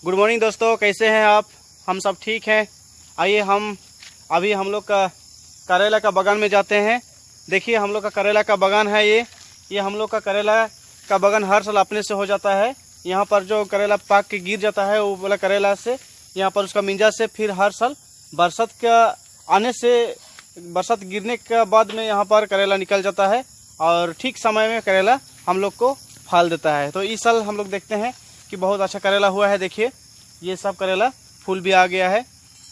Good morning दोस्तों, कैसे हैं आप? हम सब ठीक हैं। आइए अभी हम लोग का करेला का बागान में जाते हैं। देखिए हम लोग का करेला का बागान है। ये हम लोग का करेला का बागान हर साल अपने से हो जाता है। यहाँ पर जो करेला पाक के गिर जाता है वो वाला करेला से यहाँ पर उसका मिंजा से फिर हर साल बरसात गिरने के बाद में यहाँ पर करेला निकल जाता है और ठीक समय में करेला हम लोग को फल देता है। तो इस साल हम लोग देखते हैं कि बहुत अच्छा करेला हुआ है। देखिए ये सब करेला फूल भी आ गया है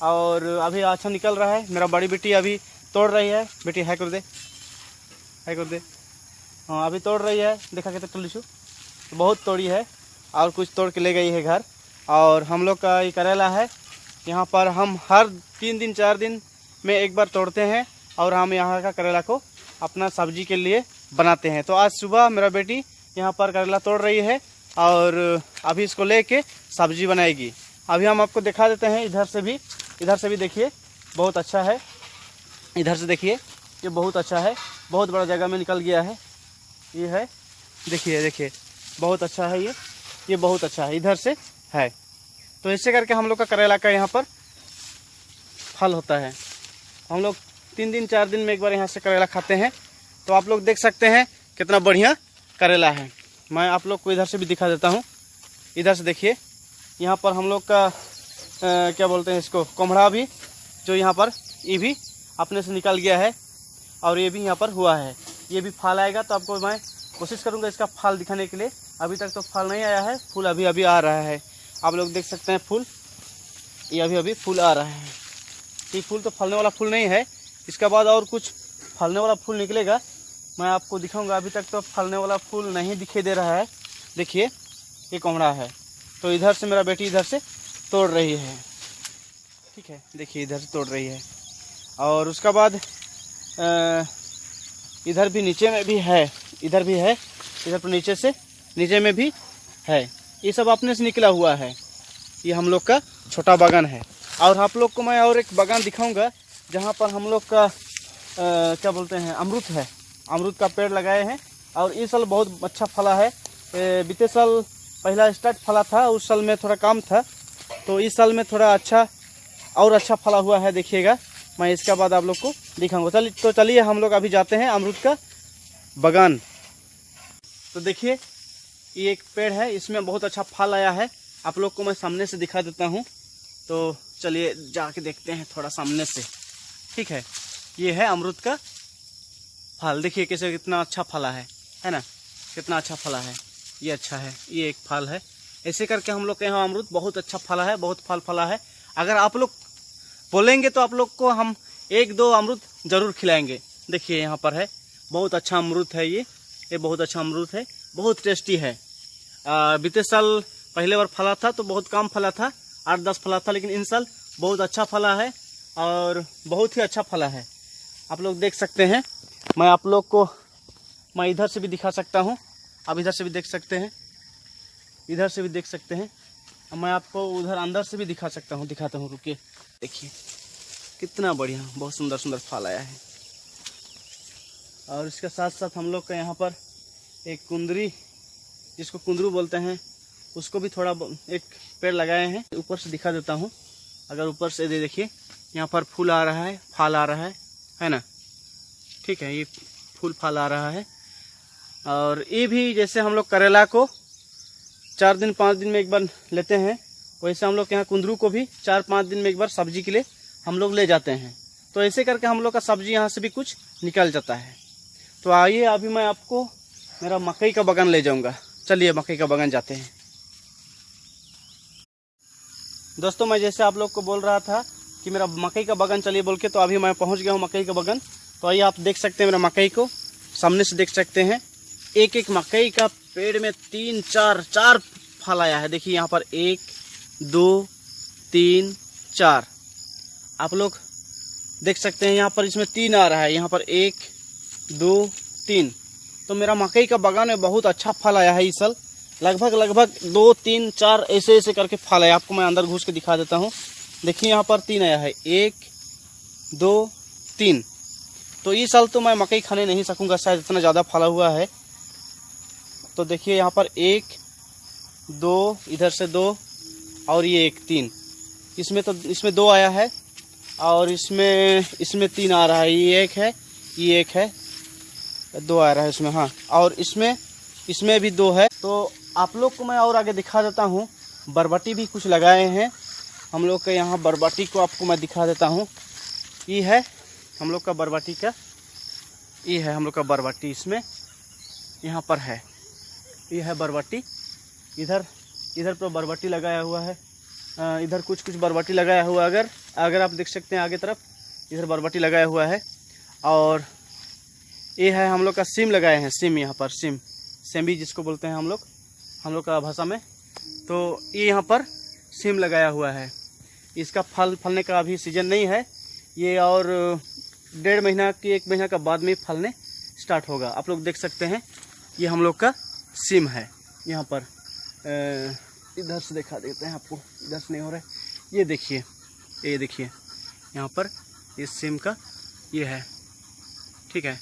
और अभी अच्छा निकल रहा है। मेरा बड़ी बेटी अभी तोड़ रही है। बेटी हाई कर दे, हाई कर दे। हाँ अभी तोड़ रही है। देखा कहते टुलिशु तो बहुत तोड़ी है और कुछ तोड़ के ले गई है घर। और हम लोग का ये करेला है। यहाँ पर हम हर 3 दिन 4 दिन में एक बार तोड़ते हैं और हम यहाँ का करेला को अपना सब्जी के लिए बनाते हैं। तो आज सुबह मेरा बेटी यहाँ पर करेला तोड़ रही है और अभी इसको लेके सब्जी बनाएगी। अभी हम आपको दिखा देते हैं इधर से भी देखिए बहुत अच्छा है। इधर से देखिए ये बहुत अच्छा है, बहुत बड़ा जगह में निकल गया है। ये है देखिए बहुत अच्छा है। ये बहुत अच्छा है, इधर से है। तो ऐसे करके हम लोग का करेला का यहाँ पर फल होता है। हम लोग 3 दिन 4 दिन में एक बार यहाँ से करेला खाते हैं। तो आप लोग देख सकते हैं कितना बढ़िया करेला है। मैं आप लोग को इधर से भी दिखा देता हूँ। इधर से देखिए यहाँ पर हम लोग का क्या बोलते हैं इसको, कोम्हड़ा भी जो यहाँ पर ये भी अपने से निकल गया है और ये भी यहाँ पर हुआ है। ये भी फल आएगा तो आपको मैं कोशिश करूँगा इसका फल दिखाने के लिए। अभी तक तो फल नहीं आया है, फूल अभी आ रहा है। आप लोग देख सकते हैं फूल, ये अभी फूल आ रहा है। ये फूल तो फलने वाला फूल नहीं है, इसके बाद और कुछ फलने वाला फूल निकलेगा, मैं आपको दिखाऊंगा। अभी तक तो फलने वाला फूल नहीं दिखाई दे रहा है। देखिए ये कोम्हड़ा है। तो इधर से मेरा बेटी इधर से तोड़ रही है, ठीक है। देखिए इधर से तोड़ रही है और उसका बाद इधर भी नीचे में भी है, इधर भी है, इधर पर नीचे में भी है। ये सब अपने से निकला हुआ है। ये हम लोग का छोटा बागान है। और आप लोग को मैं और एक बागान दिखाऊंगा जहाँ पर हम लोग का क्या बोलते हैं अमरूद है। अमरूद का पेड़ लगाए हैं और इस साल बहुत अच्छा फला है। बीते साल पहला स्टार्ट फला था, उस साल में थोड़ा कम था, तो इस साल में थोड़ा अच्छा फला हुआ है। देखिएगा मैं इसके बाद आप लोग को दिखाऊंगा। चलिए हम लोग अभी जाते हैं अमरूद का बागान। तो देखिए ये एक पेड़ है, इसमें बहुत अच्छा फल आया है। आप लोग को मैं सामने से दिखा देता हूँ। तो चलिए जाके देखते हैं थोड़ा सामने से, ठीक है। ये है अमरूद का फल। देखिए कैसे कितना अच्छा फला है ना, कितना अच्छा फला है। ये अच्छा है, ये एक फल है। ऐसे करके हम लोग के यहाँ अमरूद बहुत अच्छा फला है, बहुत फल फला है। अगर आप लोग बोलेंगे तो आप लोग को हम 1-2 अमरूद ज़रूर खिलाएंगे। देखिए यहाँ पर है, बहुत अच्छा अमरूद है। ये बहुत अच्छा अमरूद है, बहुत टेस्टी है। बीते साल पहले बार फला था तो बहुत कम फला था, 8-10 फला था, लेकिन इन साल बहुत अच्छा फला है और बहुत ही अच्छा फला है। आप लोग देख सकते हैं। मैं आप लोग को मैं इधर से भी दिखा सकता हूँ, आप इधर से भी देख सकते हैं, इधर से भी देख सकते हैं। मैं आपको उधर अंदर से भी दिखाता हूँ। रुकिए, देखिए कितना बढ़िया, बहुत सुंदर सुंदर फल आया है। और इसके साथ साथ हम लोग का यहाँ पर एक कुंदरी, जिसको कुंदरू बोलते हैं, उसको भी थोड़ा एक पेड़ लगाए हैं। ऊपर से दिखा देता हूँ। अगर ऊपर से देखिए यहाँ पर फूल आ रहा है, फल आ रहा है ना, ठीक है। ये फूल फल आ रहा है। और ये भी जैसे हम लोग करेला को 4 दिन 5 दिन में एक बार लेते हैं, वैसे हम लोग यहाँ कुंदरू को भी 4-5 दिन में एक बार सब्जी के लिए हम लोग ले जाते हैं। तो ऐसे करके हम लोग का सब्जी यहाँ से भी कुछ निकल जाता है। तो आइए अभी मैं आपको मेरा मकई का बागान ले जाऊँगा। चलिए मकई का बागान जाते हैं। दोस्तों मैं जैसे आप लोग को बोल रहा था कि मेरा मकई का बागान चलिए बोल के, तो अभी मैं पहुँच गया हूँ मकई का बागान। तो आइए आप देख सकते हैं मेरा मकई को, सामने से देख सकते हैं। एक मकई का पेड़ में 3-4 फल आया है। देखिए यहाँ पर 1 2 3 4 आप लोग देख सकते हैं। यहाँ पर इसमें 3 आ रहा है, यहाँ पर 1 2 3। तो मेरा मकई का बागान में बहुत अच्छा फल आया है इस साल। लगभग 2 3 4 ऐसे करके फल है। आपको मैं अंदर घुस के दिखा देता हूँ। देखिए यहाँ पर 3 आया है, 1 2 3। तो इस साल तो मैं मकई खाने नहीं सकूंगा, शायद इतना ज़्यादा फला हुआ है। तो देखिए यहाँ पर 1 2, इधर से 2, और ये एक 3। इसमें 2 आया है और इसमें 3 आ रहा है। ये एक है 2 आ रहा है इसमें, हाँ। और इसमें भी 2 है। तो आप लोग को मैं और आगे दिखा देता हूँ। बरबटी भी कुछ लगाए हैं हम लोग के यहाँ। बरबटी को आपको मैं दिखा देता हूँ। ये है हम लोग का बरबटी का, ये है हम लोग का बरबटी। इसमें यहाँ पर है, ये है बरबटी। इधर पर बरबटी लगाया हुआ है। इधर कुछ बरबटी लगाया हुआ है। अगर आप देख सकते हैं आगे तरफ, इधर बरबटी लगाया हुआ है। और ये है हम लोग का सिम लगाए हैं। सिम यहाँ पर सेम्बी जिसको बोलते हैं हम लोग का भाषा में। तो ये यहाँ पर सिम लगाया हुआ है। इसका फलने का अभी सीजन नहीं है ये, और 1.5 महीना की 1 महीना का बाद में फलने स्टार्ट होगा। आप लोग देख सकते हैं ये हम लोग का सिम है। यहाँ पर इधर से दिखा देते हैं आपको, इधर से नहीं हो रहा है। ये देखिए यहाँ पर इस सिम का ये है, ठीक है।